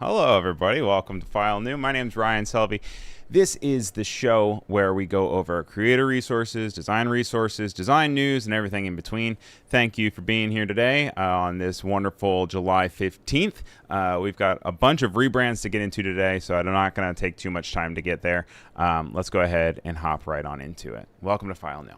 Hello, everybody. Welcome to File New. My name is Ryan Selvy. This is the show where we go over creator resources, design news, and everything in between. Thank you for being here today on this wonderful July 15th. We've got a bunch of rebrands to get into today, so I'm not going to take too much time to get there. Let's go ahead and hop right on into it. Welcome to File New.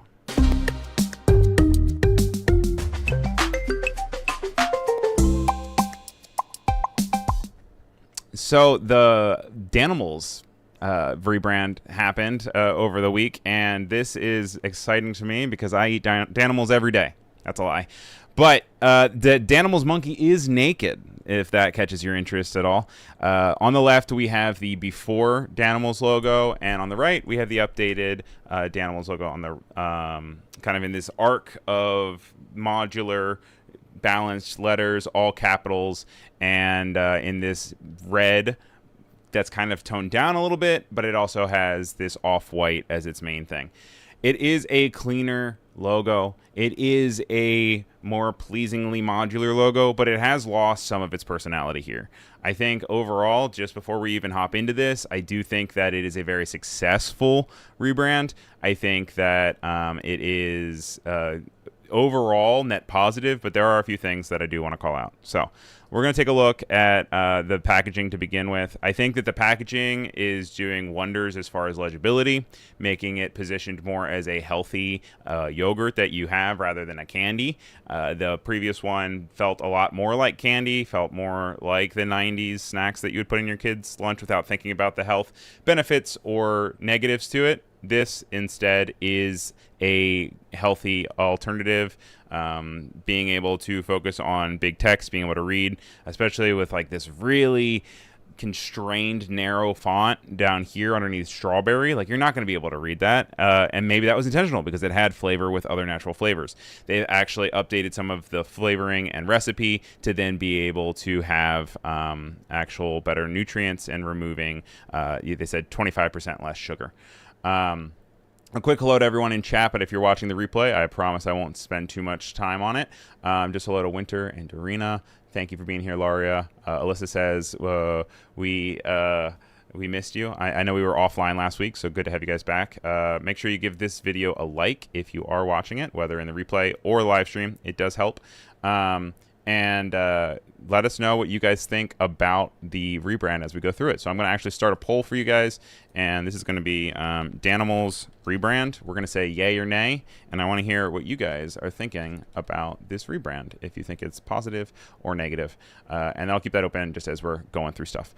So the Danimals rebrand happened over the week, and this is exciting to me because I eat Danimals every day. That's a lie. But the Danimals monkey is naked, if that catches your interest at all. On the left, we have the before Danimals logo, and on the right, we have the updated Danimals logo on the kind of in this arc of modular balanced letters, all capitals, and in this red that's kind of toned down a little bit, but it also has this off-white as its main thing. It is a cleaner logo. It is a more pleasingly modular logo, but it has lost some of its personality here. I think overall, just before we even hop into this, I do think that it is a very successful rebrand. I think that it is overall net positive, but there are a few things that I do want to call out. So we're going to take a look at the packaging to begin with. I think that the packaging is doing wonders as far as legibility, making it positioned more as a healthy yogurt that you have rather than a candy. The previous one felt a lot more like candy, felt more like the 90s snacks that you would put in your kids' lunch without thinking about the health benefits or negatives to it. This instead is a healthy alternative, being able to focus on big text, being able to read, especially with like this really constrained narrow font down here underneath strawberry. Like, you're not going to be able to read that, and maybe that was intentional because it had flavor with other natural flavors. They've actually updated some of the flavoring and recipe to then be able to have actual better nutrients and removing they said 25% less sugar. A quick hello to everyone in chat, but if you're watching the replay, I promise I won't spend too much time on it. Just hello to Winter and Dorina. Thank you for being here, Laria. Alyssa says, we missed you. I know we were offline last week, so good to have you guys back. Make sure you give this video a like if you are watching it, whether in the replay or live stream. It does help. And let us know what you guys think about the rebrand as we go through it. So I'm going to actually start a poll for you guys, and this is going to be Danimals rebrand. We're going to say yay or nay, and I want to hear what you guys are thinking about this rebrand, if you think it's positive or negative. And I'll keep that open just as we're going through stuff.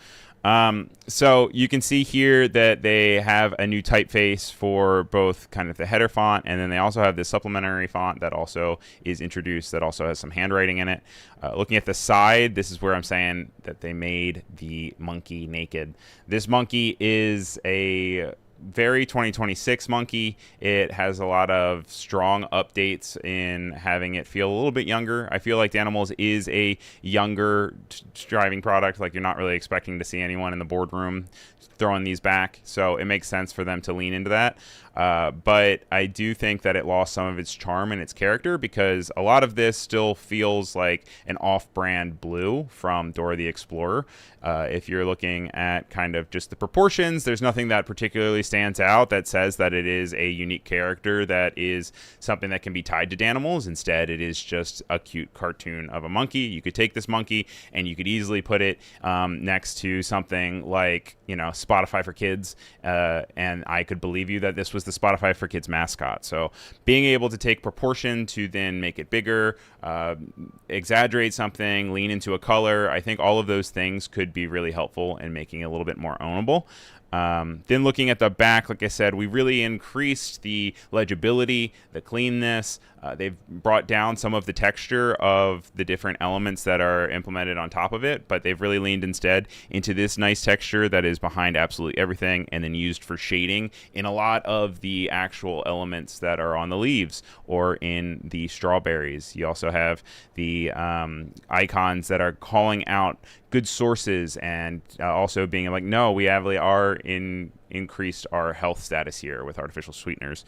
So you can see here that they have a new typeface for both kind of the header font, and then they also have this supplementary font that also is introduced that also has some handwriting in it. Looking at the side, this is where I'm saying that they made the monkey naked. This monkey is a very 2026 monkey. It has a lot of strong updates in having it feel a little bit younger. I feel like Danimals is a younger striving product. Like, you're not really expecting to see anyone in the boardroom throwing these back, so it makes sense for them to lean into that. But I do think that it lost some of its charm and its character because a lot of this still feels like an off-brand blue from Dora the Explorer. If you're looking at kind of just the proportions, there's nothing that particularly stands out that says that it is a unique character that is something that can be tied to Danimals. Instead, it is just a cute cartoon of a monkey. You could take this monkey and you could easily put it next to something like, you know, Spotify for Kids, and I could believe you that this was the Spotify for Kids mascot. So being able to take proportion to then make it bigger, exaggerate something, lean into a color, I think all of those things could be really helpful in making it a little bit more ownable. Then looking at the back, like I said, we really increased the legibility, the cleanness. They've brought down some of the texture of the different elements that are implemented on top of it, but they've really leaned instead into this nice texture that is behind absolutely everything and then used for shading in a lot of the actual elements that are on the leaves or in the strawberries. You also have the icons that are calling out good sources and also being like, no, we actually are increased our health status here with artificial sweeteners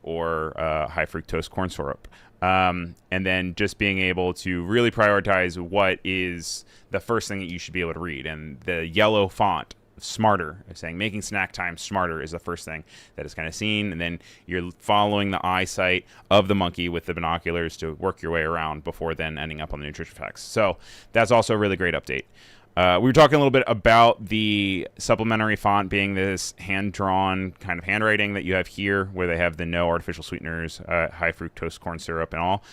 or high fructose corn syrup. And then just being able to really prioritize what is the first thing that you should be able to read. And the yellow font, smarter, is saying making snack time smarter is the first thing that is kind of seen. And then you're following the eyesight of the monkey with the binoculars to work your way around before then ending up on the nutrition facts. So that's also a really great update. We were talking a little bit about the supplementary font being this hand-drawn kind of handwriting that you have here, where they have the no artificial sweeteners, high fructose corn syrup, and all.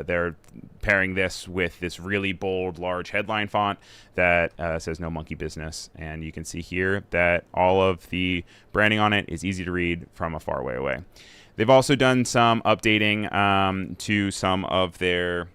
They're pairing this with this really bold, large headline font that says no monkey business. And you can see here that all of the branding on it is easy to read from a far way away. They've also done some updating to some of their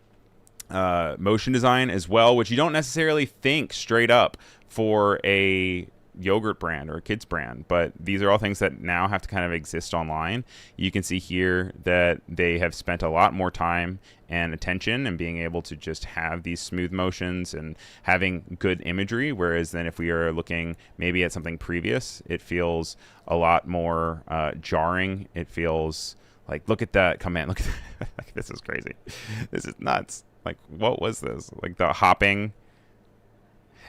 motion design as well, which you don't necessarily think straight up for a yogurt brand or a kids brand, but these are all things that now have to kind of exist online. You can see here that they have spent a lot more time and attention and being able to just have these smooth motions and having good imagery, whereas then if we are looking maybe at something previous, it feels a lot more jarring. It feels like, look at that command, look at that. Like, this is crazy, this is nuts. Like, what was this? Like the hopping.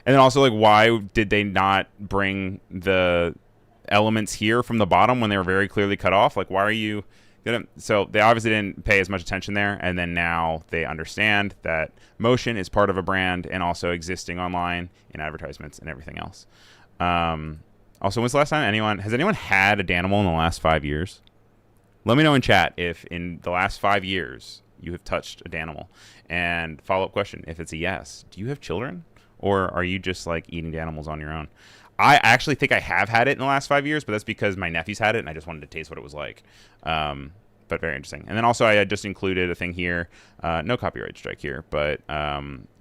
And then also, like, why did they not bring the elements here from the bottom when they were very clearly cut off? Like, why are you gonna... So they obviously didn't pay as much attention there. And then now they understand that motion is part of a brand and also existing online in advertisements and everything else. Also, when's the last time has anyone had a Danimal in the last 5 years? Let me know in chat if in the last 5 years you have touched a Danimal. And follow-up question, if it's a yes, do you have children? Or are you just like eating Danimals on your own? I actually think I have had it in the last 5 years, but that's because my nephews had it and I just wanted to taste what it was like. But very interesting. And then also I just included a thing here, no copyright strike here, but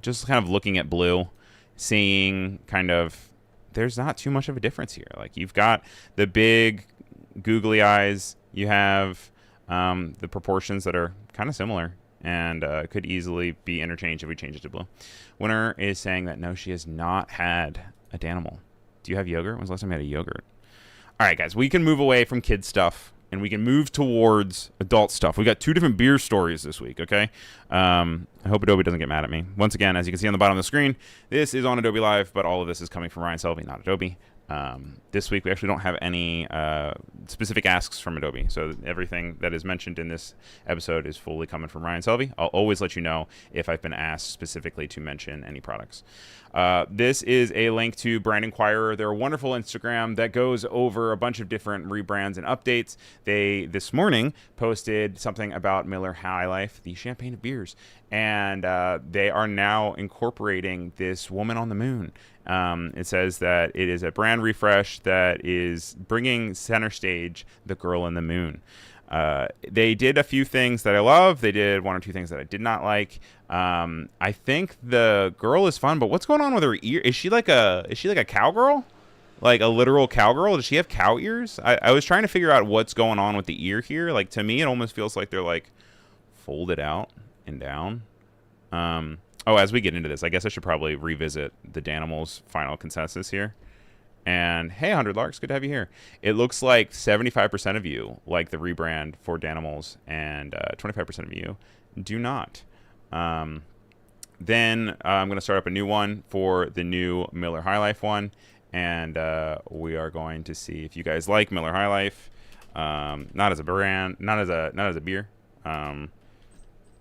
just kind of looking at blue, seeing kind of, there's not too much of a difference here. Like, you've got the big googly eyes, you have the proportions that are kind of similar and could easily be interchanged if we change it to blue. Winner is saying that no, she has not had a Danimal. Do you have yogurt? When's the last time you had a yogurt? All right, guys, we can move away from kid stuff and we can move towards adult stuff. We got 2 different beer stories this week, okay? I hope Adobe doesn't get mad at me. Once again, as you can see on the bottom of the screen, this is on Adobe Live, but all of this is coming from Ryan Selvy, not Adobe. This week we actually don't have any specific asks from Adobe, so everything that is mentioned in this episode is fully coming from Ryan Selvy. I'll always let you know if I've been asked specifically to mention any products. This is a link to Brand Inquirer. They're a wonderful Instagram that goes over a bunch of different rebrands and updates. They this morning posted something about Miller High Life, the champagne of beers, and they are now incorporating this woman on the moon. It says that it is a brand refresh that is bringing center stage the girl in the moon. They did a few things that I love. They did 1 or 2 things that I did not like. I think the girl is fun, but what's going on with her ear? Is she like a cowgirl? Like a literal cowgirl? Does she have cow ears? I was trying to figure out what's going on with the ear here. Like, to me, it almost feels like they're like folded out and down. Oh, as we get into this, I guess I should probably revisit the Danimals final consensus here. And hey, 100 Larks, good to have you here. It looks like 75% of you like the rebrand for Danimals, and 25% of you do not. Then I'm going to start up a new one for the new Miller High Life one, and we are going to see if you guys like Miller High Life, not as a brand, not as a beer.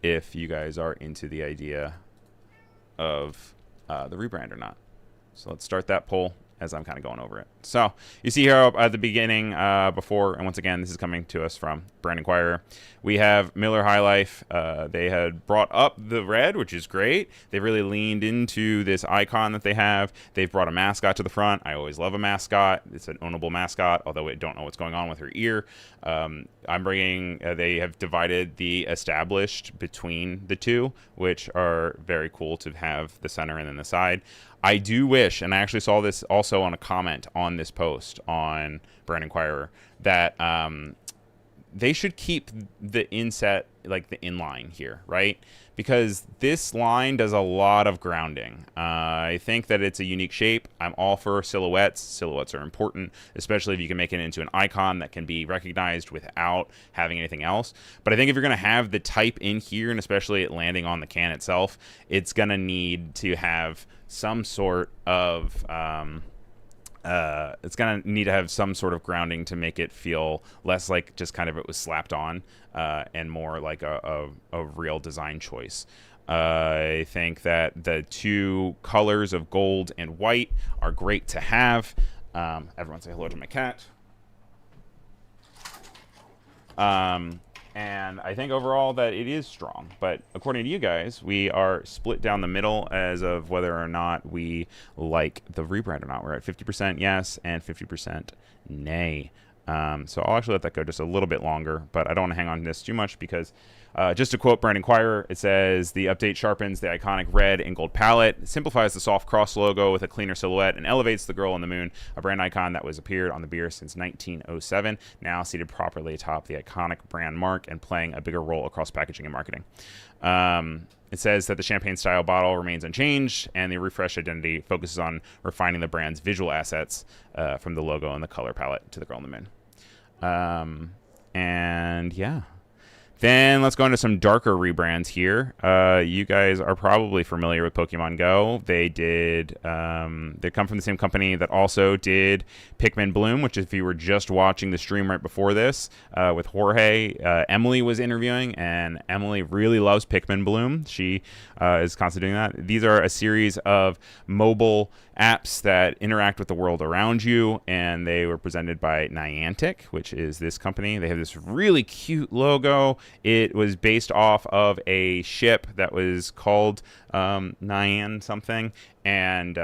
If you guys are into the idea of the rebrand or not. So let's start that poll as I'm kind of going over it. So you see here at the beginning before, and once again, this is coming to us from Brand Inquirer. We have Miller High Life. They had brought up the red, which is great. They really leaned into this icon that they have. They've brought a mascot to the front. I always love a mascot. It's an ownable mascot, although I don't know what's going on with her ear. I'm bringing, they have divided the established between the two, which are very cool to have the center and then the side. I do wish, and I actually saw this also on a comment on this post on Brand Inquirer, that they should keep the inset, like the inline here, right? Because this line does a lot of grounding. I think that it's a unique shape. I'm all for silhouettes. Silhouettes are important, especially if you can make it into an icon that can be recognized without having anything else. But I think if you're going to have the type in here, and especially it landing on the can itself, it's going to need to have some sort of grounding to make it feel less like just kind of it was slapped on, and more like a real design choice. I think that the two colors of gold and white are great to have. Everyone say hello to my cat. And I think overall that it is strong. But according to you guys, we are split down the middle as of whether or not we like the rebrand or not. We're at 50% yes and 50% nay. So I'll actually let that go just a little bit longer, but I don't want to hang on to this too much because just to quote Brand Inquirer, it says, the update sharpens the iconic red and gold palette, simplifies the soft cross logo with a cleaner silhouette, and elevates the girl on the moon, a brand icon that was appeared on the beer since 1907, now seated properly atop the iconic brand mark and playing a bigger role across packaging and marketing. It says that the champagne-style bottle remains unchanged, and the refreshed identity focuses on refining the brand's visual assets from the logo and the color palette to the girl on the moon. And yeah. Then let's go into some darker rebrands here. You guys are probably familiar with Pokemon Go. They come from the same company that also did Pikmin Bloom, which if you were just watching the stream right before this with Jorge, Emily was interviewing, and Emily really loves Pikmin Bloom. She is constantly doing that. These are a series of mobile apps that interact with the world around you, and they were presented by Niantic, which is this company. They have this really cute logo. It was based off of a ship that was called Nyan something, and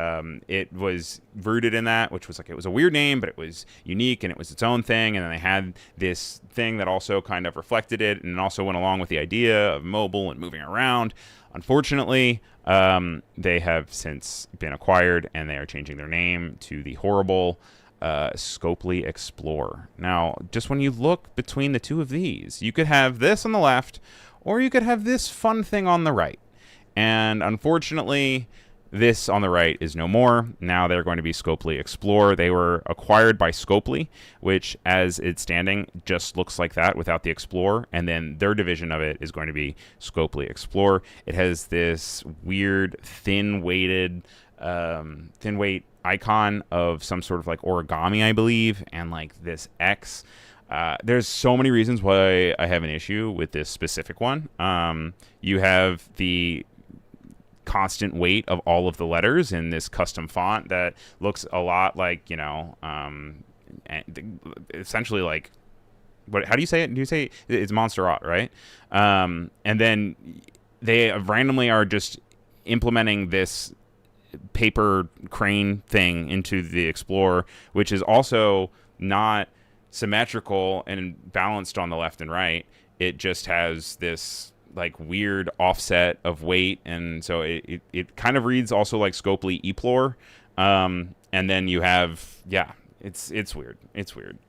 it was rooted in that, which was like, it was a weird name, but it was unique and it was its own thing. And then they had this thing that also kind of reflected it and also went along with the idea of mobile and moving around. Unfortunately, they have since been acquired, and they are changing their name to the horrible Scopely Explore. Now, just when you look between the two of these, you could have this on the left, or you could have this fun thing on the right. And unfortunately, this on the right is no more. Now they're going to be Scopely Explore. They were acquired by Scopely, which, as it's standing, just looks like that without the Explore. And then their division of it is going to be Scopely Explore. It has this weird thin weight icon of some sort of like origami, I believe, and like this X. There's so many reasons why I have an issue with this specific one. You have the constant weight of all of the letters in this custom font that looks a lot like, essentially like, how do you say it? Do you say it's Montserrat, right? And then they randomly are just implementing this paper crane thing into the Explorer, which is also not symmetrical and balanced on the left and right. It just has this like weird offset of weight, and so it kind of reads also like Scopely Eplore. And then you have, it's weird. It's weird.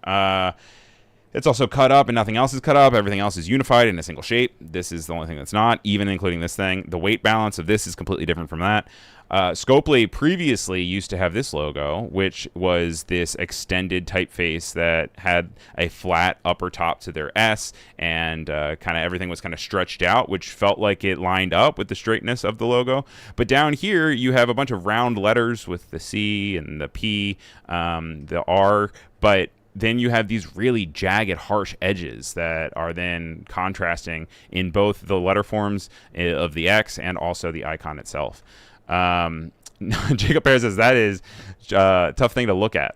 It's also cut up, and nothing else is cut up. Everything else is unified in a single shape. This is the only thing that's not, even including this thing. The weight balance of this is completely different from that. Scopely previously used to have this logo, which was this extended typeface that had a flat upper top to their S, and kind of everything was kind of stretched out, which felt like it lined up with the straightness of the logo. But down here, you have a bunch of round letters with the C and the P, the R, but then you have these really jagged, harsh edges that are then contrasting in both the letter forms of the X and also the icon itself. Jacob Pear says that is a tough thing to look at.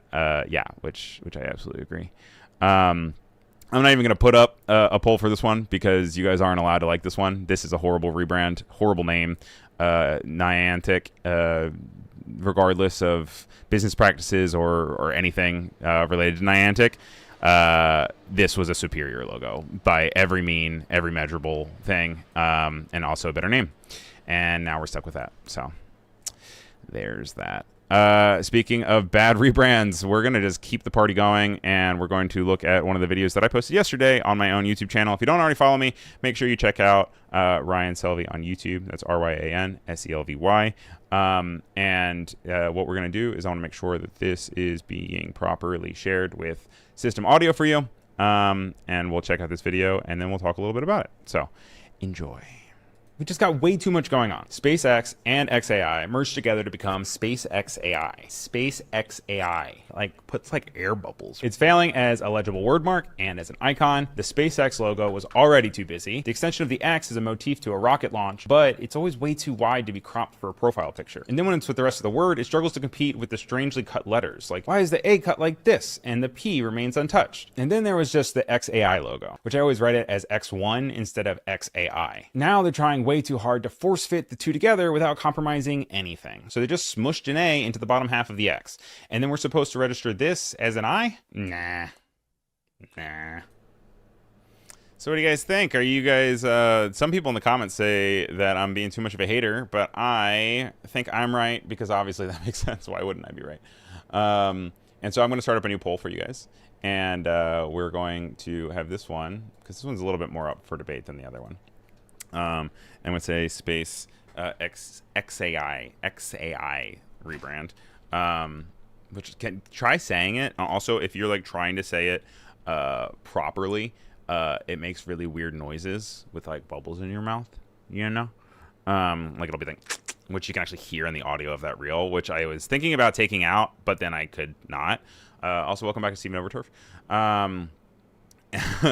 Which I absolutely agree. I'm not even going to put up a poll for this one because you guys aren't allowed to like this one. This is a horrible rebrand, horrible name. Niantic, regardless of business practices or anything related to Niantic, this was a superior logo by every mean, every measurable thing, and also a better name. And now we're stuck with that. So there's that. Speaking of bad rebrands, we're going to just keep the party going, and we're going to look at one of the videos that I posted yesterday on my own YouTube channel. If you don't already follow me, make sure you check out Ryan Selvy on YouTube. That's RyanSelvy. And what we're going to do is I want to make sure that this is being properly shared with system audio for you. And we'll check out this video, and then we'll talk a little bit about it. So enjoy. We just got way too much going on. SpaceX and XAI merged together to become SpaceXAI. SpaceXAI, like puts like air bubbles. It's failing as a legible word mark and as an icon. The SpaceX logo was already too busy. The extension of the X is a motif to a rocket launch, but it's always way too wide to be cropped for a profile picture. And then when it's with the rest of the word, it struggles to compete with the strangely cut letters. Like, why is the A cut like this and the P remains untouched? And then there was just the XAI logo, which I always write it as X1 instead of XAI. Now they're trying way too hard to force fit the two together without compromising anything. So they just smushed an A into the bottom half of the X. And then we're supposed to register this as an I? Nah. So what do you guys think? Are you guys, some people in the comments say that I'm being too much of a hater, but I think I'm right because obviously that makes sense. Why wouldn't I be right? And so I'm going to start up a new poll for you guys. And we're going to have this one, because this one's a little bit more up for debate than the other one. And would say space XAI rebrand, which can try saying it. Also, if you're like trying to say it properly, it makes really weird noises with like bubbles in your mouth, you know, like it'll be like, which you can actually hear in the audio of that reel, which I was thinking about taking out, but then I could not. Also, welcome back to Steven Overturf.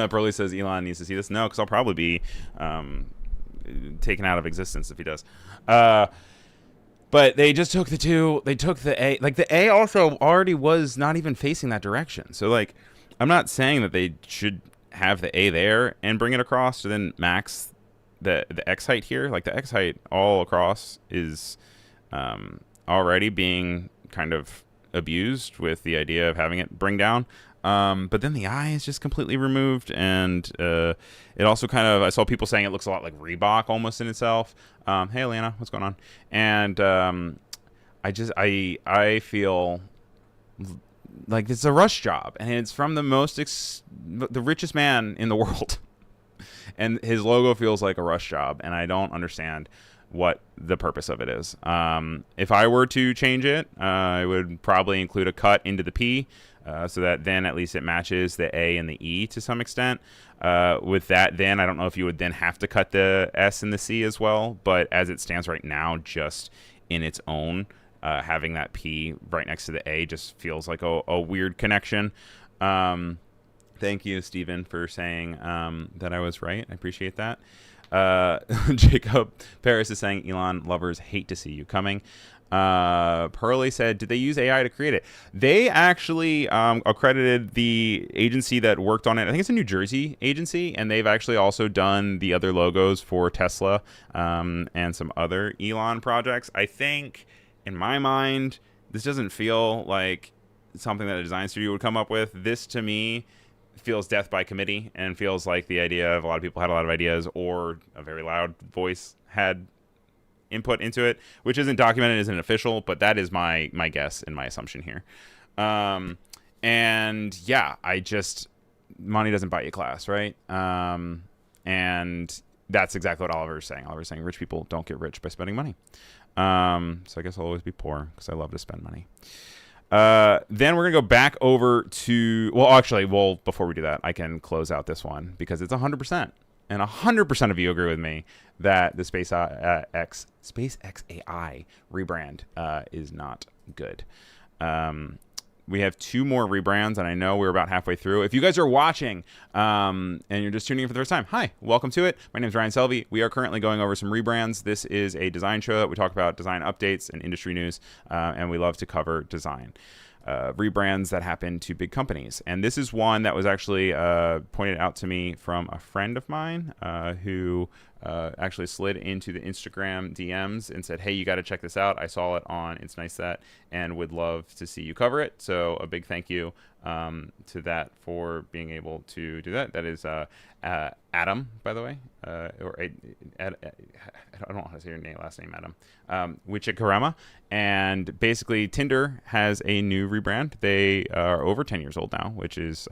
Burley says Elon needs to see this. No, because I'll probably be taken out of existence if he does. But they just took the two. They took the A. Like the A also already was not even facing that direction. So like, I'm not saying that they should have the A there and bring it across to then max the X height here. Like the X height all across is already being kind of abused with the idea of having it bring down. But then the I is just completely removed, and it also kind of, I saw people saying it looks a lot like Reebok almost in itself. Hey, Alana, what's going on? And I feel like it's a rush job, and it's from the the richest man in the world, and his logo feels like a rush job, and I don't understand what the purpose of it is. If I were to change it, I would probably include a cut into the P, so that then at least it matches the A and the E to some extent. With that, then I don't know if you would then have to cut the S and the C as well, but as it stands right now, just in its own, having that P right next to the A just feels like a weird connection. Thank you, Stephen, for saying that I was right. I appreciate that. Jacob Paris is saying Elon lovers hate to see you coming. Pearly said, did they use AI to create it? They actually accredited the agency that worked on it. I think it's a New Jersey agency, and they've actually also done the other logos for Tesla and some other Elon projects. I think, in my mind, this doesn't feel like something that a design studio would come up with. This, to me, feels death by committee and feels like the idea of a lot of people had a lot of ideas, or a very loud voice had input into it, which isn't documented, isn't official, but that is my guess and my assumption here. And yeah, money doesn't buy you class, right? And that's exactly what Oliver's saying. Oliver's saying rich people don't get rich by spending money. So I guess I'll always be poor because I love to spend money. Then we're gonna go back over to, before we do that, I can close out this one because it's 100%. And 100% of you agree with me that the SpaceXAI rebrand is not good. We have 2 more rebrands, and I know we're about halfway through. If you guys are watching and you're just tuning in for the first time, hi, welcome to it. My name is Ryan Selvy. We are currently going over some rebrands. This is a design show that we talk about design updates and industry news, and we love to cover design. Rebrands that happen to big companies. And this is one that was actually pointed out to me from a friend of mine who actually slid into the Instagram DMs and said, hey, you got to check this out. I saw it on It's Nice That and would love to see you cover it. So a big thank you to that for being able to do that. That is Adam, by the way, I don't know how to say your last name, Adam, Wichikarama. And basically, Tinder has a new rebrand. They are over 10 years old now, which is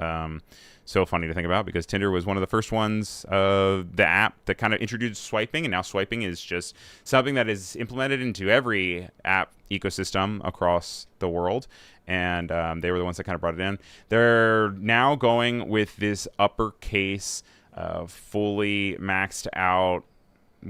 so funny to think about, because Tinder was one of the first ones, the app that kind of introduced swiping, and now swiping is just something that is implemented into every app ecosystem across the world. And they were the ones that kind of brought it in. They're now going with this uppercase, fully maxed out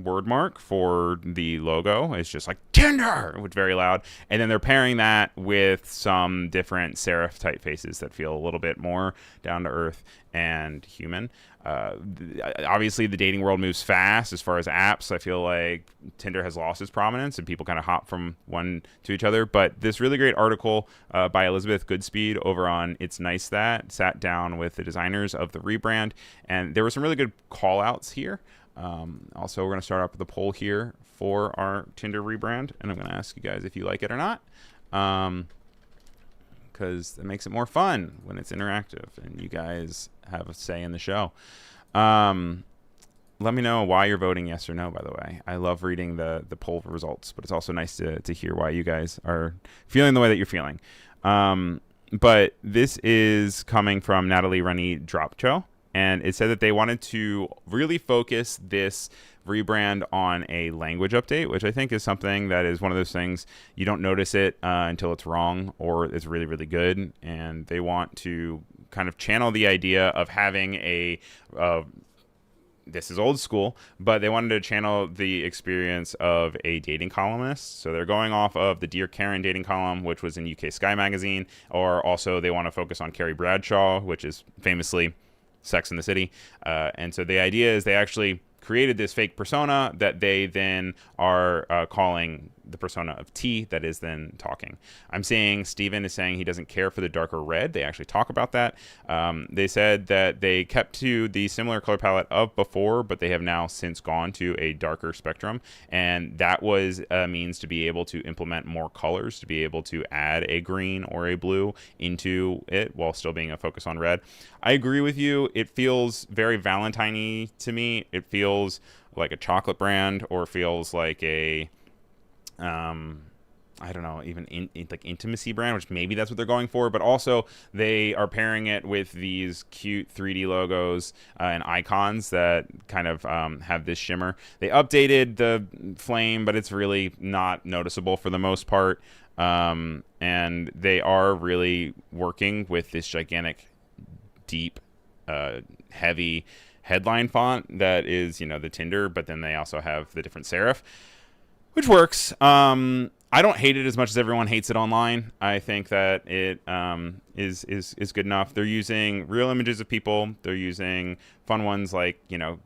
word mark for the logo. It's just like Tinder, which is very loud. And then they're pairing that with some different serif typefaces that feel a little bit more down to earth and human. Obviously, the dating world moves fast as far as apps. I feel like Tinder has lost its prominence and people kind of hop from one to each other. But this really great article by Elizabeth Goodspeed over on It's Nice That sat down with the designers of the rebrand, and there were some really good call outs here. Also, we're going to start off with a poll here for our Tinder rebrand, and I'm going to ask you guys if you like it or not, because it makes it more fun when it's interactive and you guys have a say in the show. Let me know why you're voting yes or no, by the way. I love reading the poll results, but it's also nice to hear why you guys are feeling the way that you're feeling. But this is coming from Natalie Rennie Dropcho. And it said that they wanted to really focus this rebrand on a language update, which I think is something that is one of those things you don't notice it until it's wrong or it's really, really good. And they want to kind of channel the idea of having a this is old school, but they wanted to channel the experience of a dating columnist. So they're going off of the Dear Karen dating column, which was in UK Sky magazine, or also they want to focus on Carrie Bradshaw, which is famously Sex in the City. And so the idea is they actually created this fake persona that they then are calling the persona of T, that is then talking. I'm seeing Steven is saying he doesn't care for the darker red. They actually talk about that. They said that they kept to the similar color palette of before, but they have now since gone to a darker spectrum. And that was a means to be able to implement more colors, to be able to add a green or a blue into it while still being a focus on red. I agree with you. It feels very Valentine-y to me. It feels like a chocolate brand, or feels like a I don't know, even like intimacy brand, which maybe that's what they're going for. But also they are pairing it with these cute 3D logos and icons that kind of have this shimmer. They updated the flame, but it's really not noticeable for the most part. And they are really working with this gigantic, deep, heavy headline font that is, you know, the Tinder, but then they also have the different serif, which works. I don't hate it as much as everyone hates it online. I think that it is good enough. They're using real images of people. They're using fun ones like, you know,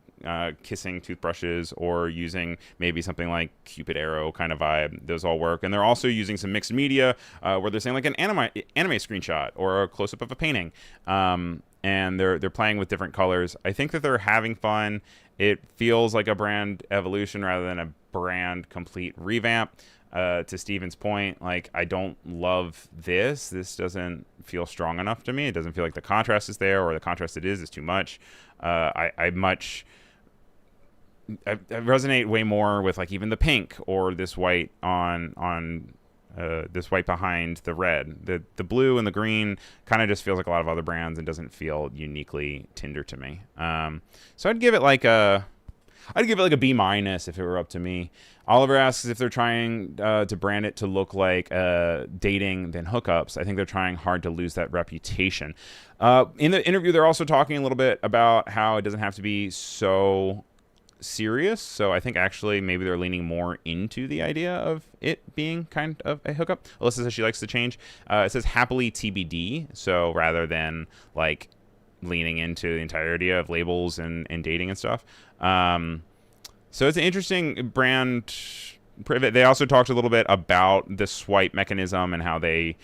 kissing toothbrushes, or using maybe something like Cupid arrow kind of vibe. Those all work. And they're also using some mixed media where they're saying like an anime screenshot or a close-up of a painting. And they're playing with different colors. I think that they're having fun. It feels like a brand evolution rather than a brand complete revamp. To Steven's point, like, I don't love this. This doesn't feel strong enough to me. It doesn't feel like the contrast is there, or the contrast it is too much. I resonate way more with like even the pink or this white on this white behind the red. The blue and the green kind of just feels like a lot of other brands and doesn't feel uniquely Tinder to me. So I'd give it like a B- if it were up to me. Oliver asks if they're trying to brand it to look like dating than hookups. I think they're trying hard to lose that reputation. In the interview, they're also talking a little bit about how it doesn't have to be so serious. So I think actually maybe they're leaning more into the idea of it being kind of a hookup. Alyssa says she likes the change. It says happily TBD. So rather than like leaning into the entirety of labels and dating and stuff. So it's an interesting brand pivot. They also talked a little bit about the swipe mechanism and how they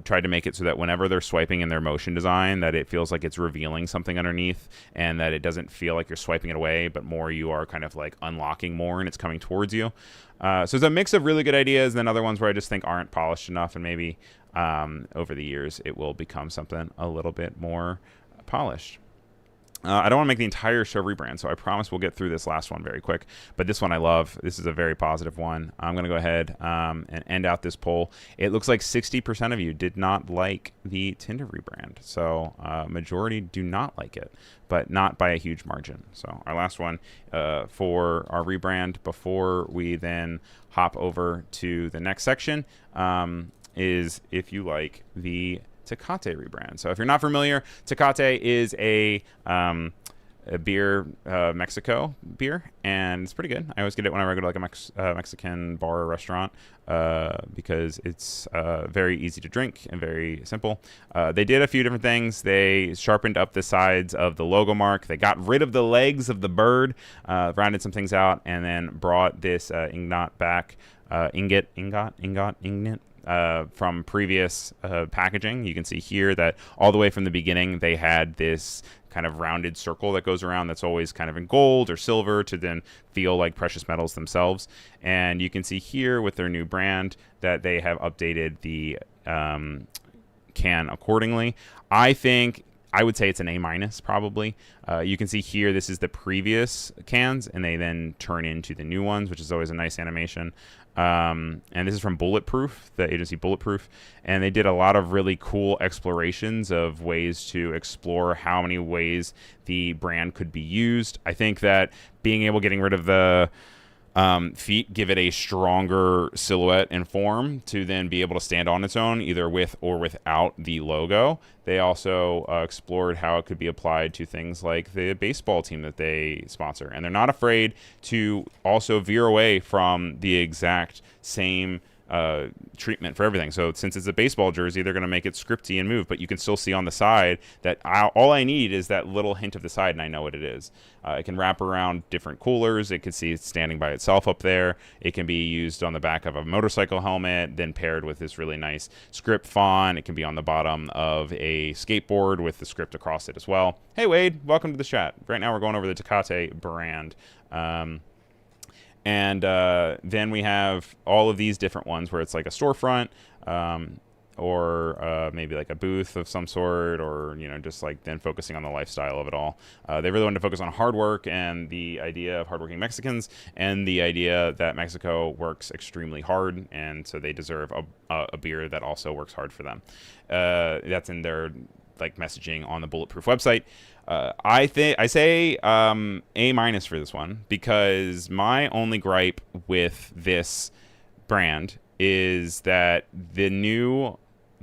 tried to make it so that whenever they're swiping in their motion design, that it feels like it's revealing something underneath, and that it doesn't feel like you're swiping it away, but more you are kind of like unlocking more and it's coming towards you. So it's a mix of really good ideas and then other ones where I just think aren't polished enough and maybe over the years, it will become something a little bit more polished. I don't want to make the entire show rebrand, so I promise we'll get through this last one very quick. But this one I love. This is a very positive one. I'm going to go ahead and end out this poll. It looks like 60% of you did not like the Tinder rebrand. So majority do not like it, but not by a huge margin. So our last one for our rebrand before we then hop over to the next section is if you like the Tecate rebrand. So if you're not familiar, Tecate is a beer, Mexico beer, and it's pretty good. I always get it whenever I go to like a Mexican bar or restaurant because it's very easy to drink and very simple. They did a few different things. They sharpened up the sides of the logo mark. They got rid of the legs of the bird, rounded some things out, and then brought this ingot back. Ingot. From previous packaging. You can see here that all the way from the beginning they had this kind of rounded circle that goes around that's always kind of in gold or silver to then feel like precious metals themselves. And you can see here with their new brand that they have updated the can accordingly. I would say it's an A- probably. You can see here this is the previous cans and they then turn into the new ones, which is always a nice animation. And this is from Bulletproof, the agency Bulletproof, and they did a lot of really cool explorations of ways to explore how many ways the brand could be used. I think that getting rid of the feet give it a stronger silhouette and form to then be able to stand on its own, either with or without the logo. They also explored how it could be applied to things like the baseball team that they sponsor. And they're not afraid to also veer away from the exact same treatment for everything. So since it's a baseball jersey, they're going to make it scripty and move, but you can still see on the side that all I need is that little hint of the side and I know what it is. It can wrap around different coolers. It can see it's standing by itself up there. It can be used on the back of a motorcycle helmet, then paired with this really nice script font. It can be on the bottom of a skateboard with the script across it as well. Hey Wade, welcome to the chat. Right now we're going over the Tecate brand. And then we have all of these different ones where it's like a storefront or maybe like a booth of some sort, or, just like then focusing on the lifestyle of it all. They really wanted to focus on hard work and the idea of hardworking Mexicans and the idea that Mexico works extremely hard. And so they deserve a beer that also works hard for them. That's in their messaging on the Bulletproof website. I say A- for this one, because my only gripe with this brand is that the new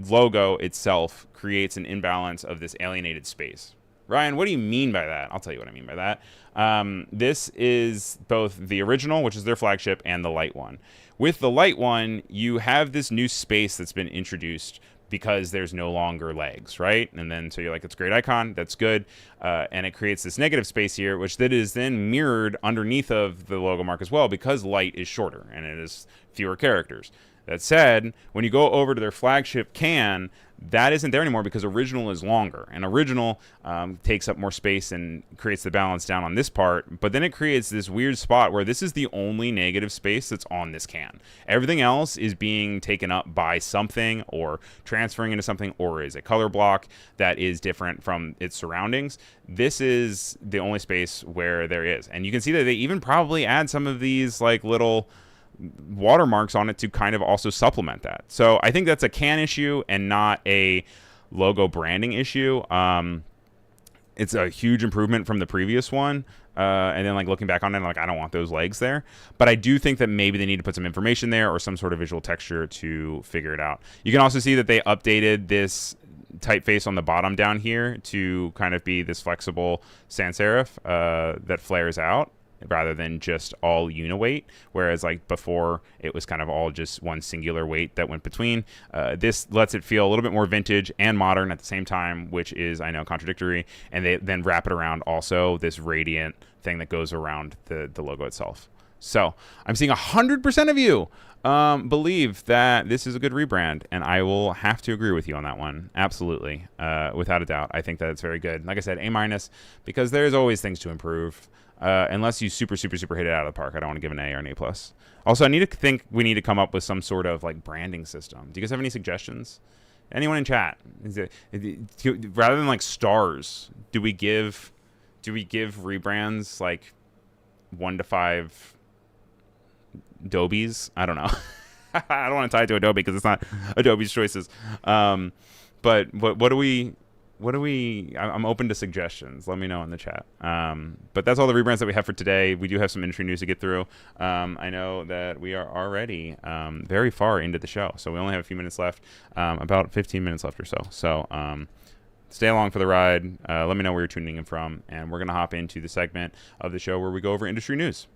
logo itself creates an imbalance of this alienated space. Ryan, what do you mean by that? I'll tell you what I mean by that. This is both the original, which is their flagship, and the light one. With the light one, you have this new space that's been introduced because there's no longer legs, right? And then so you're like, it's a great icon, that's good. And it creates this negative space here, which that is then mirrored underneath of the logo mark as well, because light is shorter and it is fewer characters. That said, when you go over to their flagship can, that isn't there anymore because original is longer, and original takes up more space and creates the balance down on this part, but then it creates this weird spot where this is the only negative space that's on this can. Everything else is being taken up by something or transferring into something, or is a color block that is different from its surroundings. This is the only space where there is, and you can see that they even probably add some of these little watermarks on it to kind of also supplement that. So I think that's a can issue and not a logo branding issue. It's a huge improvement from the previous one. And then looking back on it, I don't want those legs there. But I do think that maybe they need to put some information there or some sort of visual texture to figure it out. You can also see that they updated this typeface on the bottom down here to kind of be this flexible sans serif that flares out, rather than just all uniweight, whereas before it was kind of all just one singular weight that went between. This lets it feel a little bit more vintage and modern at the same time, which is, I know, contradictory, and they then wrap it around also this radiant thing that goes around the logo itself. So I'm seeing 100% of you believe that this is a good rebrand, and I will have to agree with you on that one. Absolutely. Without a doubt. I think that it's very good. Like I said, A-, because there's always things to improve. Unless you super hit it out of the park. I don't want to give an A or an A+. Also, we need to come up with some sort of branding system. Do you guys have any suggestions? Anyone in chat? Rather than like stars, do we give rebrands like 1 to 5 Adobe's? I don't know. I don't want to tie it to Adobe because it's not Adobe's choices. But what do we? I'm open to suggestions. Let me know in the chat. But that's all the rebrands that we have for today. We do have some industry news to get through. I know that we are already very far into the show, so we only have a few minutes left, about 15 minutes left or so. So stay along for the ride. Let me know where you're tuning in from, and we're going to hop into the segment of the show where we go over industry news.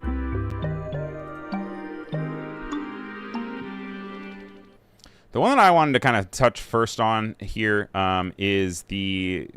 The one that I wanted to kind of touch first on here is the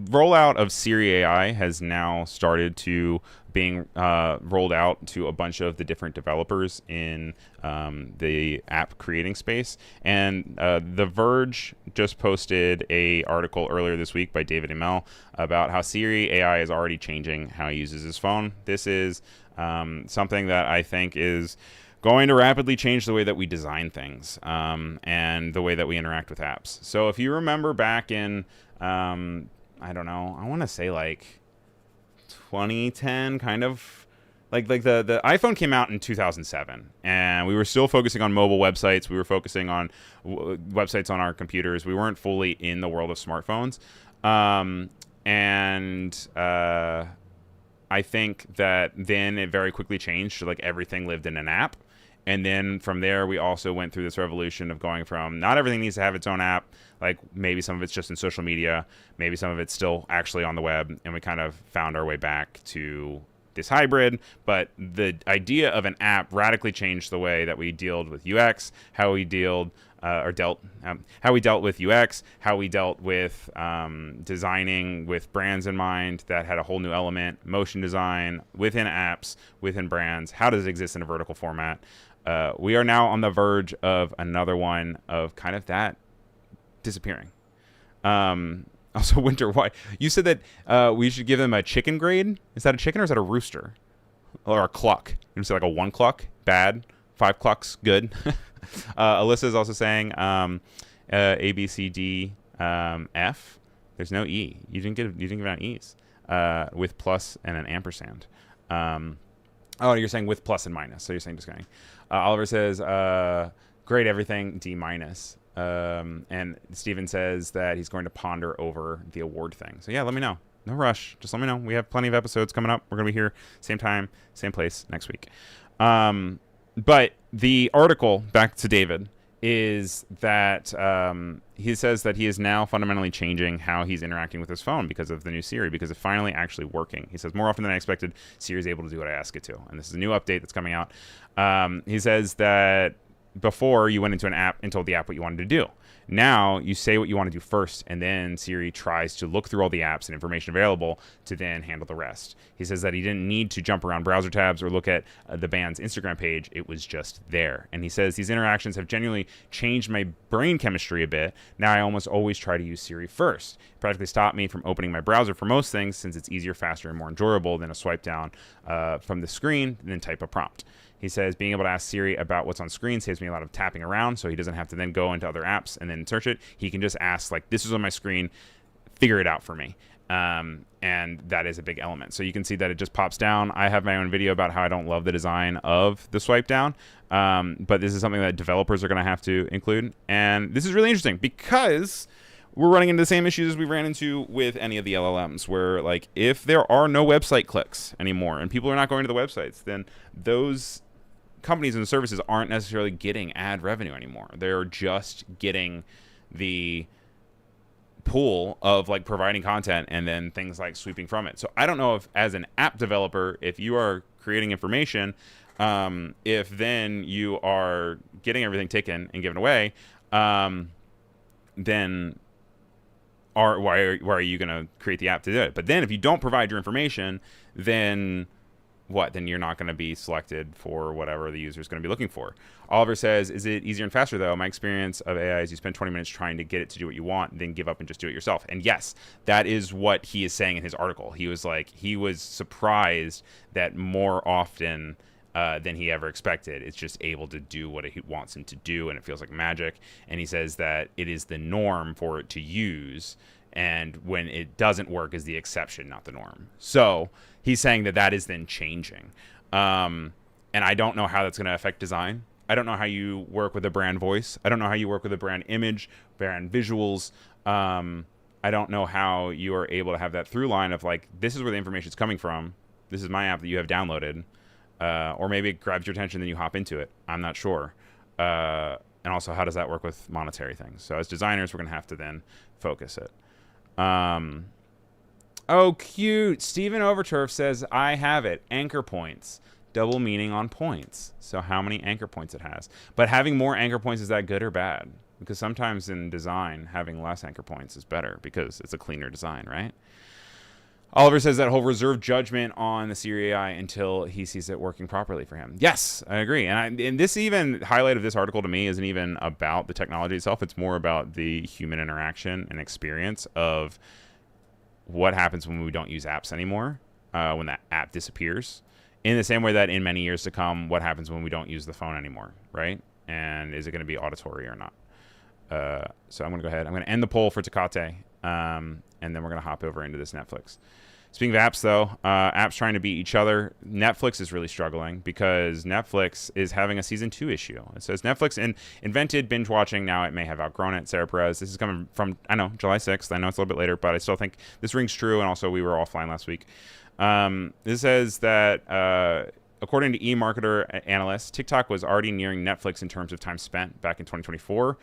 rollout of Siri AI has now started to being rolled out to a bunch of the different developers in the app creating space. And The Verge just posted a article earlier this week by David Imel about how Siri AI is already changing how he uses his phone. This is something that I think is going to rapidly change the way that we design things and the way that we interact with apps. So if you remember back in, I don't know, I want to say like 2010, kind of like the iPhone came out in 2007, and we were still focusing on mobile websites. We were focusing on websites on our computers. We weren't fully in the world of smartphones. I think that then it very quickly changed to like everything lived in an app. And then from there, we also went through this revolution of going from not everything needs to have its own app. Like maybe some of it's just in social media. Maybe some of it's still actually on the web. And we kind of found our way back to this hybrid. But the idea of an app radically changed the way that we dealt with UX, how we dealt with UX, how we dealt with designing with brands in mind that had a whole new element, motion design within apps, within brands. How does it exist in a vertical format? We are now on the verge of another one of kind of that disappearing. Also, Winter, why? You said that we should give them a chicken grade. Is that a chicken or is that a rooster? Or a cluck? You say like a 1 cluck, bad. 5 clucks, good. Alyssa is also saying A, B, C, D, F. There's no E. You didn't give out E's with plus and an ampersand. Oh, you're saying with plus and minus. So you're saying just kidding. Oliver says grade everything D minus. And Steven says that he's going to ponder over the award thing. So yeah, let me know. No rush. Just let me know. We have plenty of episodes coming up. We're going to be here same time, same place next week. But the article, back to David, is that he says that he is now fundamentally changing how he's interacting with his phone because of the new Siri, because it's finally actually working. He says, more often than I expected, Siri is able to do what I ask it to. And this is a new update that's coming out. He says that before you went into an app and told the app what you wanted to do. Now you say what you want to do first, and then Siri tries to look through all the apps and information available to then handle the rest. He says that he didn't need to jump around browser tabs or look at the band's Instagram page. It was just there. And he says these interactions have genuinely changed my brain chemistry a bit. Now I almost always try to use Siri first. It practically stopped me from opening my browser for most things, since it's easier, faster, and more enjoyable than a swipe down from the screen and then type a prompt. He says being able to ask Siri about what's on screen saves me a lot of tapping around, so he doesn't have to then go into other apps and then search it. He can just ask, like, this is on my screen, figure it out for me. And that is a big element. So you can see that it just pops down. I have my own video about how I don't love the design of the swipe down, but this is something that developers are going to have to include. And this is really interesting because we're running into the same issues as we ran into with any of the LLMs, where, like, if there are no website clicks anymore and people are not going to the websites, then those companies and services aren't necessarily getting ad revenue anymore. They're just getting the pool of, like, providing content and then things like sweeping from it. So I don't know if, as an app developer, if you are creating information, if then you are getting everything taken and given away, then why are you going to create the app to do it? But then if you don't provide your information, then what? Then you're not going to be selected for whatever the user is going to be looking for. Oliver says, is it easier and faster, though? My experience of AI is you spend 20 minutes trying to get it to do what you want, then give up and just do it yourself. And yes, that is what he is saying in his article. He was like, he was surprised that more often than he ever expected. It's just able to do what he wants him to do, and it feels like magic. And he says that it is the norm for it to use, and when it doesn't work is the exception, not the norm. So he's saying that that is then changing. And I don't know how that's going to affect design. I don't know how you work with a brand voice. I don't know how you work with a brand image, brand visuals. I don't know how you are able to have that through line of like, this is where the information is coming from. This is my app that you have downloaded. Or maybe it grabs your attention, then you hop into it. I'm not sure. And also, how does that work with monetary things? So as designers, we're going to have to then focus it. Oh, cute. Steven Overturf says, I have it. Anchor points. Double meaning on points. So how many anchor points it has. But having more anchor points, is that good or bad? Because sometimes in design, having less anchor points is better because it's a cleaner design, right? Oliver says that he'll reserve judgment on the Siri AI until he sees it working properly for him. Yes, I agree. And this even highlight of this article to me isn't even about the technology itself. It's more about the human interaction and experience of what happens when we don't use apps anymore, when that app disappears. In the same way that in many years to come, what happens when we don't use the phone anymore, right? And is it going to be auditory or not? So I'm going to go ahead. I'm going to end the poll for Tecate, and then we're going to hop over into this Netflix. Speaking of apps, though, apps trying to beat each other, Netflix is really struggling because Netflix is having a season 2 issue. It says Netflix invented binge watching. Now it may have outgrown it. Sarah Perez. This is coming from, I know, July 6th. I know it's a little bit later, but I still think this rings true. And also, we were offline last week. This says that according to eMarketer analysts, TikTok was already nearing Netflix in terms of time spent back in 2024.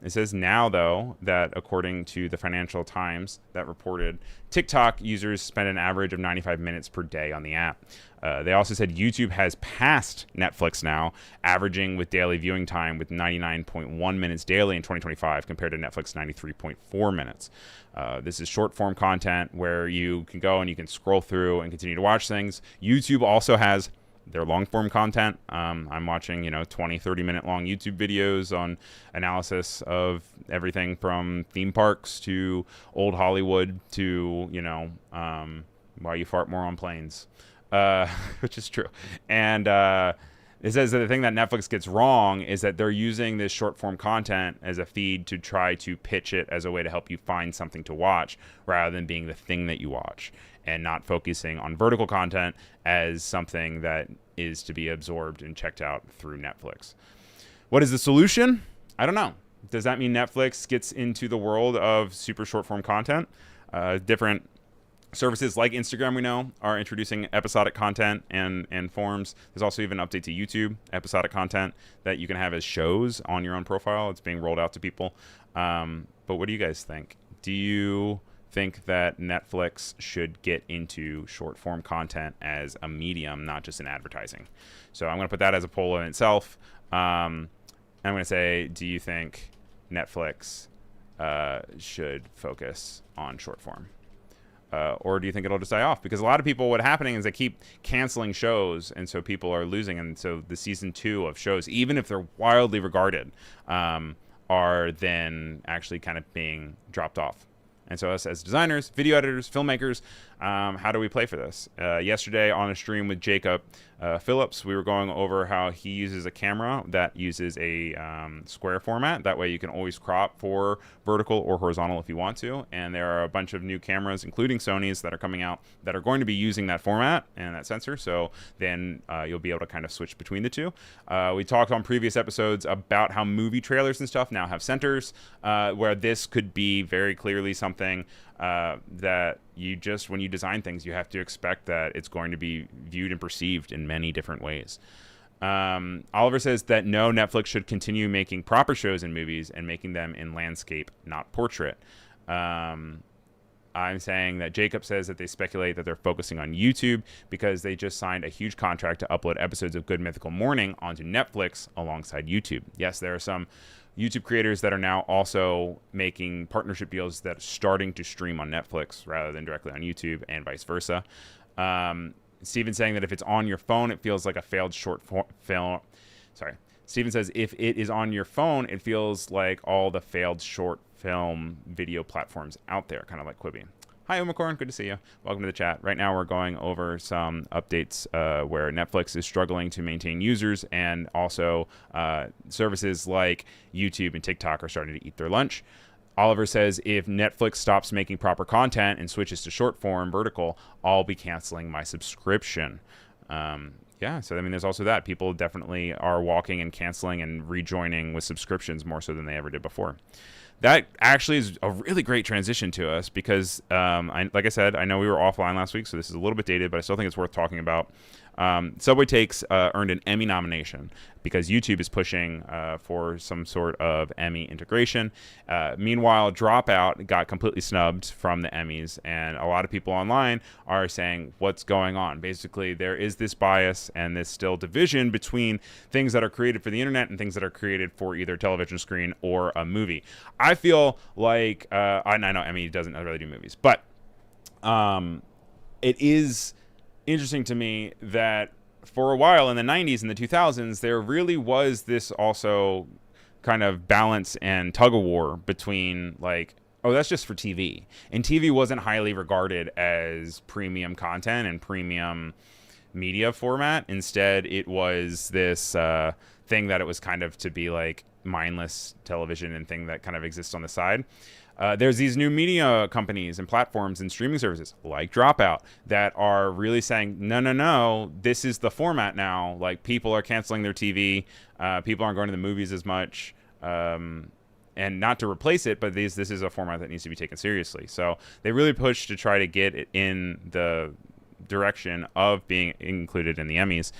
It says now, though, that according to the Financial Times that reported, TikTok users spend an average of 95 minutes per day on the app. They also said YouTube has passed Netflix now, averaging with daily viewing time with 99.1 minutes daily in 2025 compared to Netflix 93.4 minutes. This is short form content where you can go and you can scroll through and continue to watch things. YouTube also has their long form content. I'm watching, 20, 30 minute long YouTube videos on analysis of everything from theme parks to old Hollywood to, why you fart more on planes, which is true. And it says that the thing that Netflix gets wrong is that they're using this short form content as a feed to try to pitch it as a way to help you find something to watch rather than being the thing that you watch, and not focusing on vertical content as something that is to be absorbed and checked out through Netflix. What is the solution? I don't know. Does that mean Netflix gets into the world of super short form content? Different services like Instagram, we know, are introducing episodic content and forms. There's also even an update to YouTube, episodic content that you can have as shows on your own profile. It's being rolled out to people. But what do you guys think? Do you think that Netflix should get into short form content as a medium, not just in advertising? So I'm going to put that as a poll in itself. I'm going to say, do you think Netflix should focus on short form? Or do you think it'll just die off? Because a lot of people, what happening is they keep canceling shows, and so people are losing. And so the season 2 of shows, even if they're wildly regarded, are then actually kind of being dropped off. And so us as designers, video editors, filmmakers, how do we play for this? Yesterday on a stream with Jacob Phillips, we were going over how he uses a camera that uses a square format. That way you can always crop for vertical or horizontal if you want to. And there are a bunch of new cameras, including Sony's, that are coming out that are going to be using that format and that sensor. So then you'll be able to kind of switch between the two. We talked on previous episodes about how movie trailers and stuff now have centers, where this could be very clearly something that you just, when you design things, you have to expect that it's going to be viewed and perceived in many different ways. Oliver says that no, Netflix should continue making proper shows and movies and making them in landscape, not portrait. I'm saying that Jacob says that they speculate that they're focusing on YouTube because they just signed a huge contract to upload episodes of Good Mythical Morning onto Netflix alongside YouTube. Yes, there are some YouTube creators that are now also making partnership deals that are starting to stream on Netflix rather than directly on YouTube, and vice versa. Steven saying that if it's on your phone, it feels like a failed short film. Sorry. Steven says if it is on your phone, it feels like all the failed short film video platforms out there, kind of like Quibi. Hi, Umacorn. Good to see you. Welcome to the chat. Right now, we're going over some updates where Netflix is struggling to maintain users, and also services like YouTube and TikTok are starting to eat their lunch. Oliver says, if Netflix stops making proper content and switches to short form vertical, I'll be canceling my subscription. Yeah, so I mean, there's also that. People definitely are walking and canceling and rejoining with subscriptions more so than they ever did before. That actually is a really great transition to us because, like I said, I know we were offline last week, so this is a little bit dated, but I still think it's worth talking about. Subway Takes earned an Emmy nomination because YouTube is pushing for some sort of Emmy integration. Meanwhile, Dropout got completely snubbed from the Emmys, and a lot of people online are saying, what's going on? Basically, there is this bias and this still division between things that are created for the internet and things that are created for either television screen or a movie. I feel like, I know Emmy doesn't really do movies, but it is interesting to me that for a while in the 90s and the 2000s, there really was this also kind of balance and tug of war between like, oh, that's just for TV. And TV wasn't highly regarded as premium content and premium media format. Instead, it was this thing that it was kind of to be like mindless television and thing that kind of exists on the side. There's these new media companies and platforms and streaming services like Dropout that are really saying, no, this is the format now. Like, people are canceling their TV. People aren't going to the movies as much. And not to replace it, but this is a format that needs to be taken seriously. So they really push to try to get it in the direction of being included in the Emmys.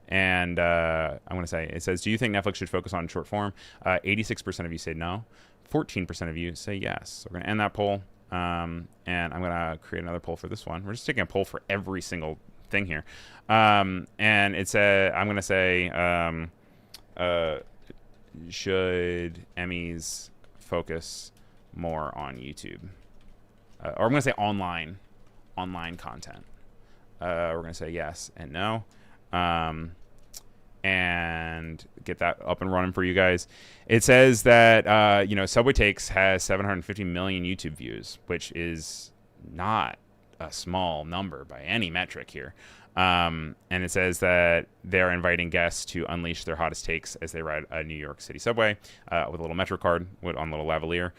And I'm going to say, it says, do you think Netflix should focus on short form? 86% of you say no. 14% of you say yes. So we're going to end that poll. And I'm going to create another poll for this one. We're just taking a poll for every single thing here. And it's I'm going to say, should Emmys focus more on YouTube? Or I'm going to say online content. We're going to say yes and no. And get that up and running for you guys. It says that, Subway Takes has 750 million YouTube views, which is not a small number by any metric here. And it says that they're inviting guests to unleash their hottest takes as they ride a New York City subway with a little Metro card on a little lavalier.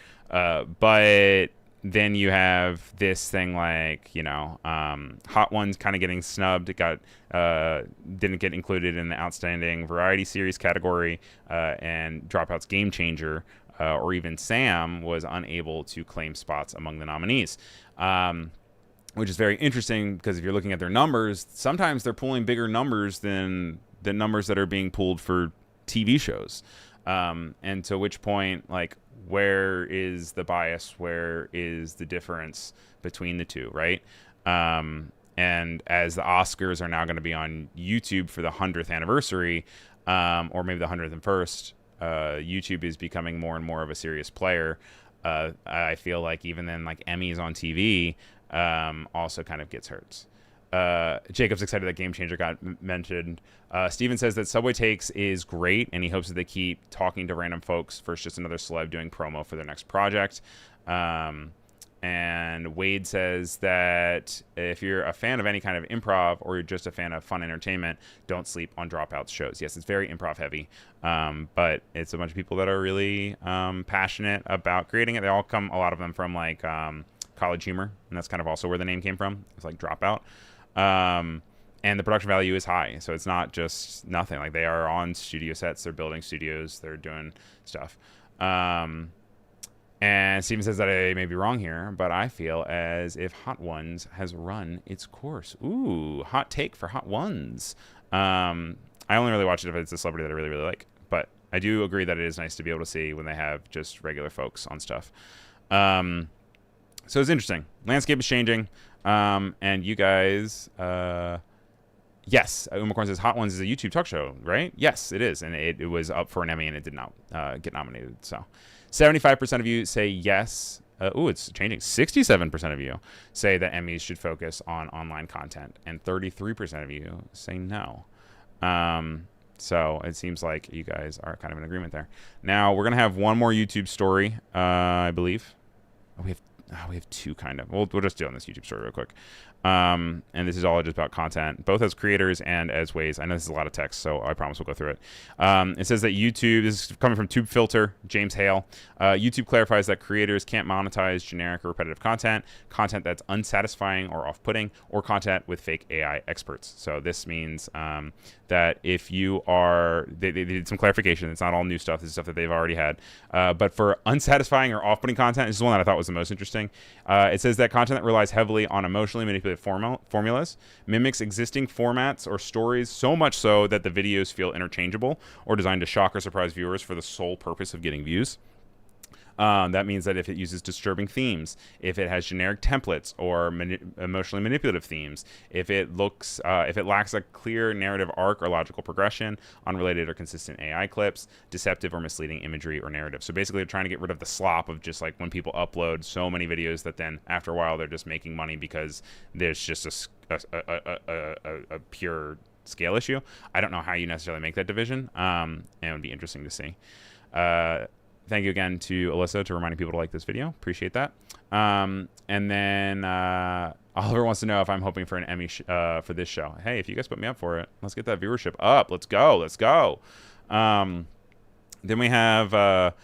But then you have this thing like, Hot Ones kind of getting snubbed. It didn't get included in the Outstanding Variety Series category, and Dropout's Game Changer, or even Sam, was unable to claim spots among the nominees, which is very interesting because if you're looking at their numbers, sometimes they're pulling bigger numbers than the numbers that are being pulled for TV shows. And to which point, like, where is the bias? Where is the difference between the two, right? And as the Oscars are now going to be on YouTube for the 100th anniversary, or maybe the 101st, YouTube is becoming more and more of a serious player. I feel like even then, like, Emmys on TV also kind of gets hurt. Jacob's excited that Game Changer got mentioned. Steven says that Subway Takes is great, and he hopes that they keep talking to random folks for just another celeb doing promo for their next project. And Wade says that if you're a fan of any kind of improv or you're just a fan of fun entertainment, don't sleep on Dropout's shows. Yes, it's very improv heavy, but it's a bunch of people that are really passionate about creating it. They all come, a lot of them from like College Humor, and that's kind of also where the name came from. It's like Dropout. And the production value is high, so it's not just nothing. Like, they are on studio sets, they're building studios, they're doing stuff. And Steven says that I may be wrong here, but I feel as if Hot Ones has run its course. Ooh, hot take for Hot Ones. I only really watch it if it's a celebrity that I really, really like. But I do agree that it is nice to be able to see when they have just regular folks on stuff. So it's interesting. Landscape is changing. And you guys, yes, Umacorn says Hot Ones is a YouTube talk show, right? Yes, it is. And it was up for an Emmy and it did not get nominated. So 75% of you say yes. It's changing. 67% of you say that Emmys should focus on online content, and 33% of you say no. So it seems like you guys are kind of in agreement there. Now we're going to have one more YouTube story, I believe. we have two kind of. We'll just do it on this YouTube story real quick. And this is all just about content, both as creators and as ways. I know this is a lot of text, so I promise we'll go through it. It says that YouTube, this is coming from Tube Filter, James Hale. YouTube clarifies that creators can't monetize generic or repetitive content that's unsatisfying or off-putting, or content with fake AI experts. So this means that if you are, they did some clarification. It's not all new stuff. This is stuff that they've already had. But for unsatisfying or off-putting content, this is one that I thought was the most interesting. It says that content that relies heavily on emotionally manipulated formulas mimics existing formats or stories, so much so that the videos feel interchangeable or designed to shock or surprise viewers for the sole purpose of getting views. That means that if it uses disturbing themes, if it has generic templates or emotionally manipulative themes, if it lacks a clear narrative arc or logical progression, unrelated or consistent AI clips, deceptive or misleading imagery or narrative. So basically, they're trying to get rid of the slop of just like when people upload so many videos that then after a while they're just making money because there's just a pure scale issue. I don't know how you necessarily make that division, and it would be interesting to see. Thank you again to Alyssa to reminding people to like this video. Appreciate that. And then Oliver wants to know if I'm hoping for an Emmy for this show. Hey, if you guys put me up for it, let's get that viewership up. Let's go. Let's go. Then we have,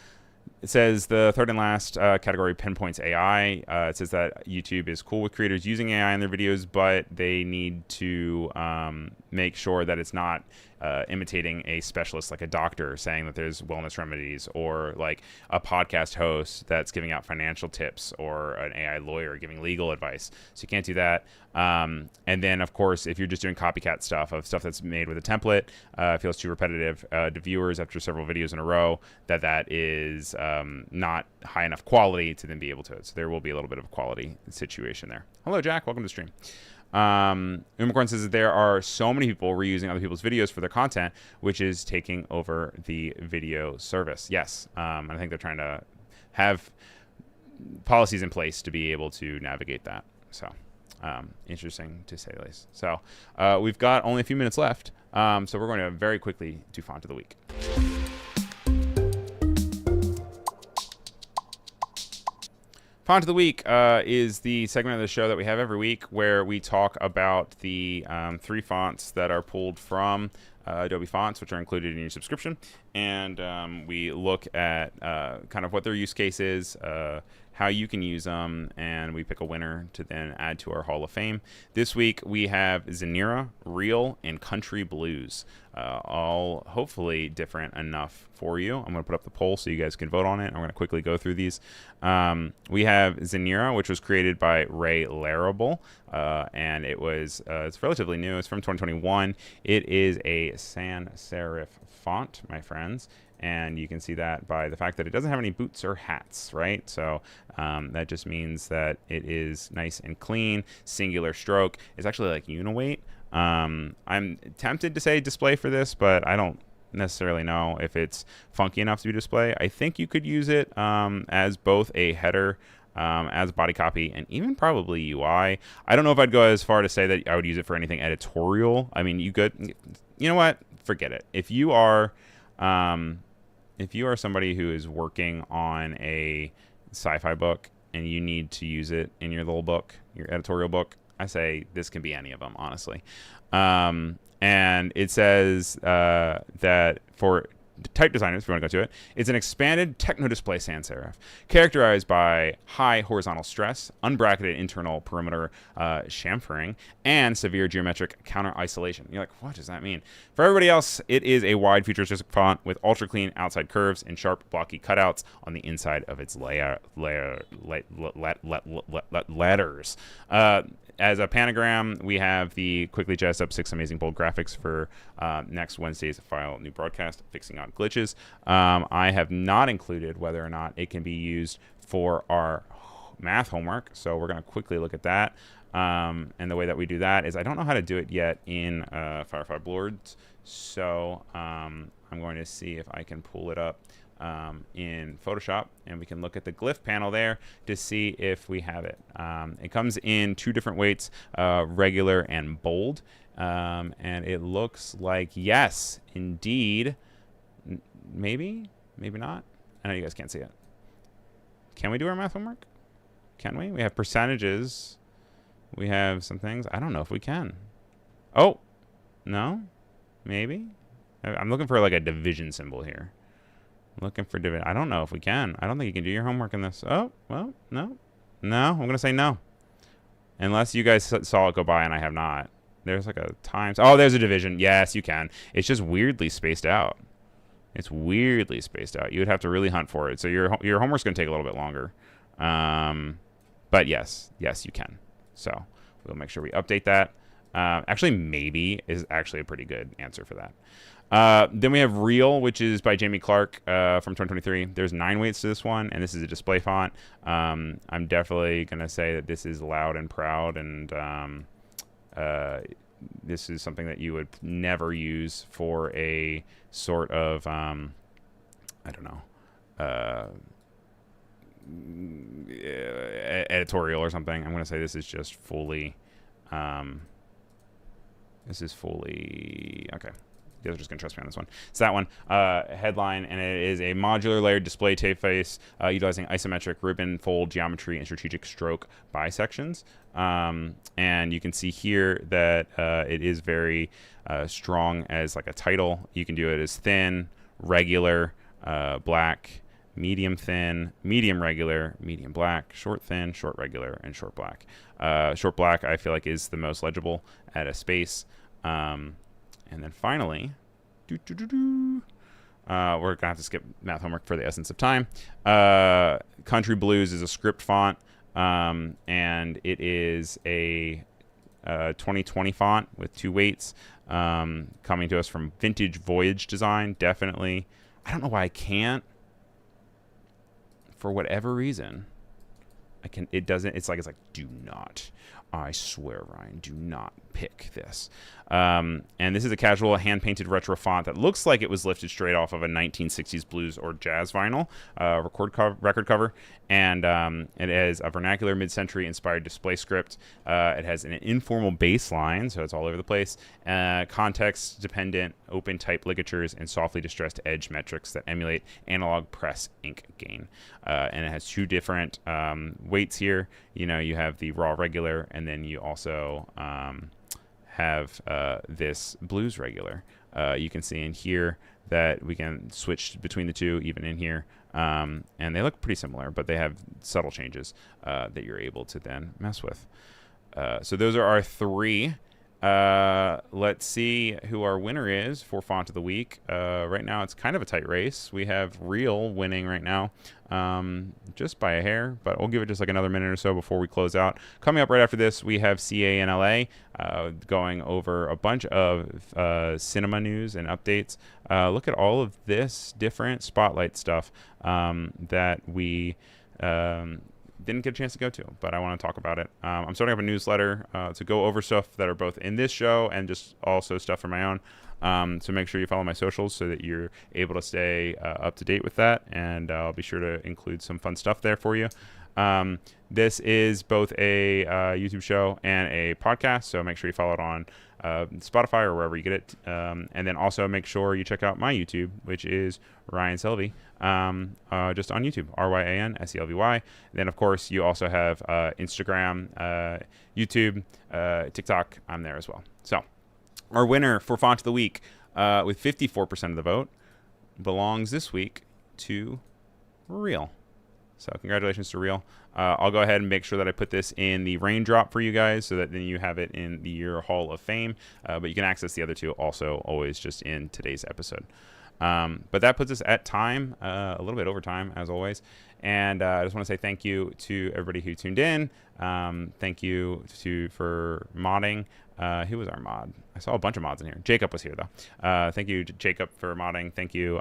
it says the third and last category pinpoints AI. It says that YouTube is cool with creators using AI in their videos, but they need to make sure that it's not imitating a specialist like a doctor saying that there's wellness remedies, or like a podcast host that's giving out financial tips, or an AI lawyer giving legal advice. So you can't do that. And then, of course, if you're just doing copycat stuff that's made with a template, feels too repetitive to viewers after several videos in a row, that is not high enough quality to then be able to. So there will be a little bit of a quality situation there. Hello, Jack. Welcome to the stream. Unicorn says that there are so many people reusing other people's videos for their content, which is taking over the video service. Yes. I think they're trying to have policies in place to be able to navigate that. So interesting to say the least. So we've got only a few minutes left. So we're going to very quickly do Font of the Week. Font of the Week is the segment of the show that we have every week where we talk about the 3 fonts that are pulled from Adobe fonts, which are included in your subscription. And we look at kind of what their use case is, how you can use them, and we pick a winner to then add to our Hall of Fame. This week we have Zenira, Real, and Country Blues, all hopefully different enough for you. I'm going to put up the poll so you guys can vote on it. I'm going to quickly go through these. We have Zenira, which was created by Ray Larrable, and it's relatively new. It's from 2021. It is a sans serif font, my friends. And you can see that by the fact that it doesn't have any boots or hats, right? So that just means that it is nice and clean, singular stroke. It's actually like uniweight. I'm tempted to say display for this, but I don't necessarily know if it's funky enough to be display. I think you could use it as both a header, as body copy, and even probably UI. I don't know if I'd go as far to say that I would use it for anything editorial. I mean, you could, you know what? Forget it. If you are somebody who is working on a sci-fi book and you need to use it in your little book, your editorial book, I say this can be any of them, honestly. And it says that for type designers, if you want to go to it, it's an expanded techno-display sans serif, characterized by high horizontal stress, unbracketed internal perimeter chamfering, and severe geometric counter-isolation. You're like, what does that mean? For everybody else, it is a wide futuristic font with ultra-clean outside curves and sharp, blocky cutouts on the inside of its letters. As a panagram, we have the quickly jazz up 6 amazing bold graphics for next Wednesday's file new broadcast, fixing out glitches. I have not included whether or not it can be used for our math homework, so we're going to quickly look at that. And the way that we do that is I don't know how to do it yet in Firefly Boards, so I'm going to see if I can pull it up in Photoshop, and we can look at the glyph panel there to see if we have it. It comes in 2 different weights, regular and bold, and it looks like, yes, indeed, maybe not. I know you guys can't see it. Can we do our math homework? Can we? We have percentages. We have some things. I don't know if we can. Oh, no? Maybe? I'm looking for like a division symbol here. Looking for division. I don't know if we can. I don't think you can do your homework in this. Oh, well, no. No, I'm going to say no. Unless you guys saw it go by and I have not. There's like a times. Oh, there's a division. Yes, you can. It's just weirdly spaced out. It's weirdly spaced out. You would have to really hunt for it. So your homework's going to take a little bit longer. But yes, you can. So we'll make sure we update that. Actually, maybe is actually a pretty good answer for that. Then we have Real, which is by Jamie Clark from 2023. There's 9 weights to this one, and this is a display font. I'm definitely going to say that this is loud and proud, and this is something that you would never use for a sort of, I don't know, editorial or something. I'm going to say this is just fully, okay. You guys are just going to trust me on this one. It's that one. Headline, and it is a modular layered display typeface utilizing isometric ribbon fold geometry and strategic stroke bisections. And you can see here that it is very strong as like a title. You can do it as thin, regular, black, medium thin, medium regular, medium black, short thin, short regular, and short black. Short black I feel like is the most legible at a space. And then finally, we're going to have to skip math homework for the essence of time. Country Blues is a script font, and it is a 2020 font with 2 weights, coming to us from Vintage Voyage Design, definitely. I don't know why I can't. For whatever reason, it doesn't, it's like, do not. I swear, Ryan, do not pick this. And this is a casual hand-painted retro font that looks like it was lifted straight off of a 1960s blues or jazz vinyl record cover. And it has a vernacular mid-century inspired display script. It has an informal baseline, so it's all over the place. Context-dependent open type ligatures and softly distressed edge metrics that emulate analog press ink gain. And it has 2 different weights here. You know, you have the raw regular, and then you also have this blues regular. You can see in here that we can switch between the 2, even in here. And they look pretty similar, but they have subtle changes that you're able to then mess with. So those are our 3. Let's see who our winner is for Font of the Week. Right now, it's kind of a tight race. We have Real winning right now, just by a hair, but we'll give it just like another minute or so before we close out. Coming up right after this, we have CANLA going over a bunch of cinema news and updates. Look at all of this different spotlight stuff that we didn't get a chance to go to, but I want to talk about it. I'm starting up a newsletter to go over stuff that are both in this show and just also stuff for my own. So make sure you follow my socials so that you're able to stay up to date with that, and I'll be sure to include some fun stuff there for you. This is both a YouTube show and a podcast, so make sure you follow it on Spotify or wherever you get it. And then also make sure you check out my YouTube, which is Ryan Selvy, just on YouTube, Ryan Selvy. Then, of course, you also have Instagram, YouTube, TikTok. I'm there as well. So our winner for Font of the Week with 54% of the vote belongs this week to Real. So congratulations to Real. I'll go ahead and make sure that I put this in the raindrop for you guys so that then you have it in your Hall of Fame. But you can access the other 2 also always just in today's episode. But that puts us at time, a little bit over time, as always. And I just want to say thank you to everybody who tuned in. Thank you for modding. Who was our mod? I saw a bunch of mods in here. Jacob was here, though. Thank you, Jacob, for modding. Thank you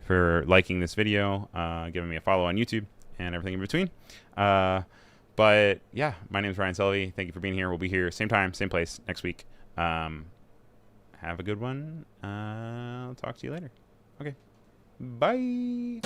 for liking this video, giving me a follow on YouTube, and everything in between. But yeah, my name is Ryan Selvy. Thank you for being here. We'll be here same time, same place next week. Have a good one. I'll talk to you later. Okay. Bye.